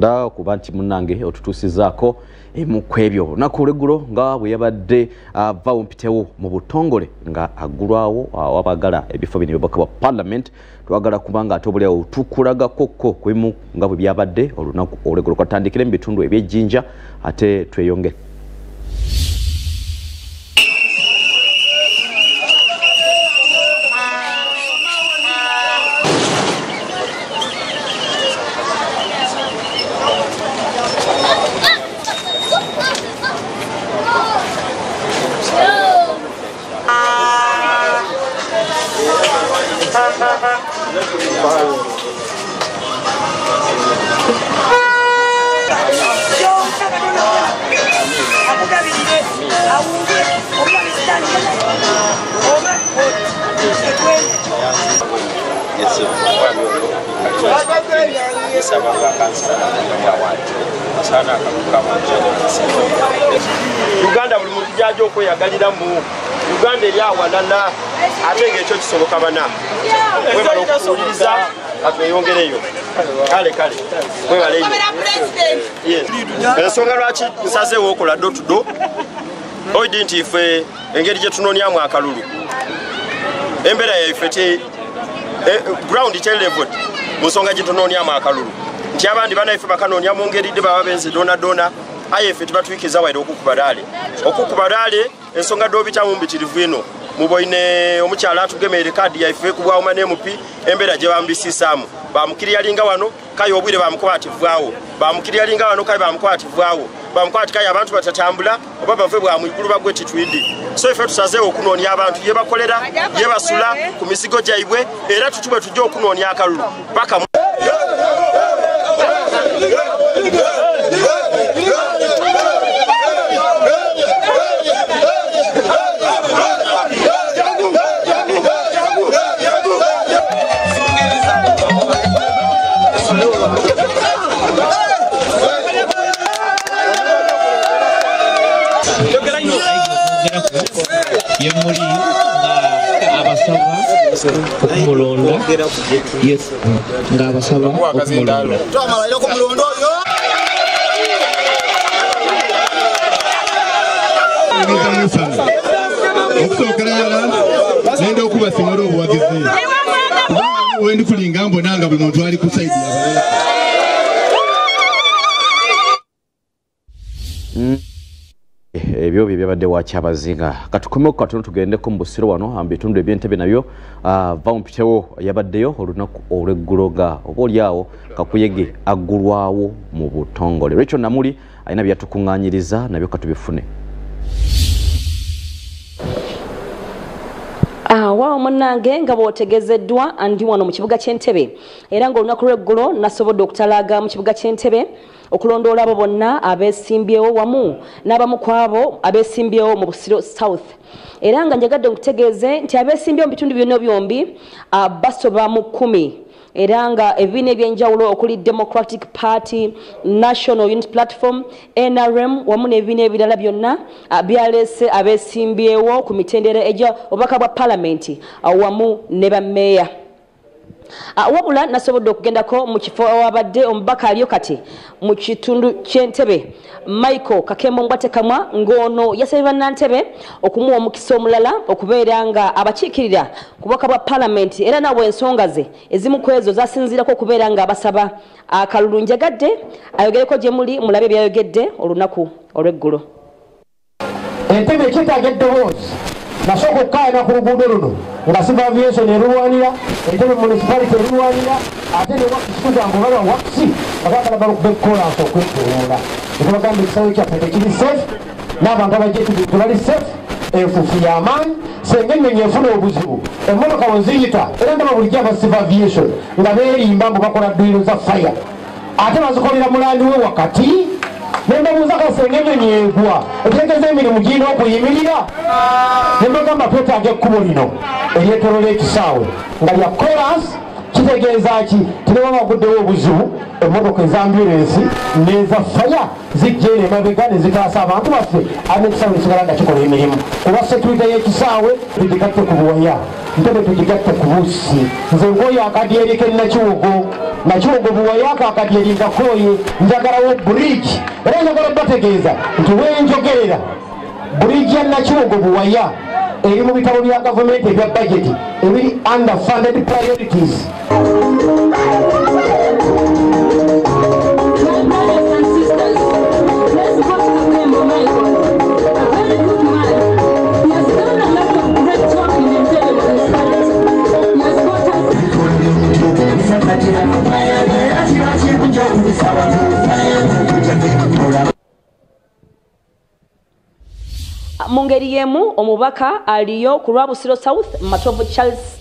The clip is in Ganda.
nda kuba nti munnange otutuusizaako emu kwebyo nakuleggulo nga bwe yabadde avawo mpitewo mu butongole nga aggulwawo abagala ebifo bino by'obubaka bwa Parliament twagala kubanga ate obulyawo tukulagakokko kwemu nga bwe byabadde olunaku olweggulo kwatandikira mu bitundu eby'ejjinja ate tweyongere. Uganda buli muntu jajo okweyagalira mu Uganda eri awanana ate ng'ekyo kisoboka bana webala okuwuliriza atweyongereyo kale webaleyo ensonga lwaki nsazeewo okola do to do oidi nti ife engeri gye tunoonyamu akalulu embeera yaife ground kyelevod mu nsonga gye tunoonyamu akalulu nti abandi banaife bakanoonya mu ngeri de baba benzi dona aye ffe tebatuikiza waire okukuba laale ensonga d'obitamu mbitirivu eno muboine omukyala atugemere kadi yaife kubwawo ne MP embeera gye bambisisaamu bamukiriyalinga wano kaye obwire bamukwativawo bamukiriyalinga wano kaye bamukwativawo bamukwati kaye abantu batatambula oba bave bwa mwigulu bagwe titwidi so ife tusazeewo okunoonya abantu ye bakolera ye basula ku misigo gyaibwe era tutubwe tujja okunoonya akalulu paka yemuli abasaba okumulonda yes nga abasaba okumulonda twamalira ku mulondo okusokera nenda okubasimula obuwagizi wendi kulinga mbonanga buli muntu ali ku saidi ebyo byabadde wakyabazinga katukomeko katono tugendeko mu busiro wano ambitundu ebyentebe nabyo vampitewo yabaddeyo olunaku olweggulo nga obaolyawo kakuyege aggulwawo mu butongole Rachel Namuli alina byatukuŋŋaanyiriza nabyo katubifune. Waawo munnange nga bw'otegezeddwa andi wano mu kibuga ky'Entebbe era ng'olunaku lw'eggulo nasobodde okutalaaga mu kibuga ky'Entebbe okulondoola abo bonna abeesimbyewo wamu n'abamu ku abo abeesimbyewo mu Busiro South era nga njagadde okutegeeze nti abeesimbyewo mu bitundu byonna byombi basoba mu 10 era nga ebibiina ebyenjawulo okuli Democratic Party, National Unity Platform, NRM wamu n'ebibiina ebirala byonna byaleese abeesimbyewo ku mitendera egya obubaka bwa Parliament wamu ne bammeeya. Wabula nasobodde okugendako mu kifo awabadde omubaka aliyo kati mu kitundu ky'Entebbe Michael Kakembo Mbwatekamwa ng'ono yasabye bannantebbe okumuwa omukisa omulala okubeera nga abakiikirira ku bubaka bwa Parliament era nabwe ensonga ze ezimu ku ezo zasinziirako okubeera nga abasaba akalulu. Njagadde ayogereko gye muli mulabe byayogedde olunaku olw'eggulo. Entebbe ekyetaaga eddoboozi nasooka okukaayana ku luguudo luno nga Civil Aviation erulwanira Entebbe municipality erulwanira ate ne wakisi zange olaba wakisi nga baagala balukuba ekkolansi okwetulula ekibagamba ekisawo kyaffe tekiri safe n'abantu abajjetubittu bali safe enfuufu y'amaanyi senga ennyonyi efuna obuzibu emmotoka we ziyita era ndaba bulijjo aba Civil Aviation nga beerimba mbu bakola dduyiro za fire ate bazikolera mulandi we wakati nembabuuza kasenga ennyonyi egwa etegeeza emirimu girina okuyimirira nembagamba twetaaga ekkubo lino eryetolola ekisaawe nga lya kolansi kitegeeza ki tineba baguddewo obuzibu emmotoka ez'ambulensi n'eza faya zijja eno emabega ne zitaasa abantu baffe ate ekisaawe kisigala nga kikola emirimu kuba sekurite y'ekisaawe tugigatte ku buwaya Entebbe tugigatte ku buusi nze ng'oyo akadyeryeko ennakiwogo Nakyongo buwayaka akadyeringa koye njagalawo bridge era njagala bategeeza nti wenjogerera bridge ya Nakyongo buwaya eri mu bitabo bya gavumenti ebya budget ebiri underfunded priorities. Mu ngeri y'emu omubaka aliyo ku Lwabusiro South Matovu Charles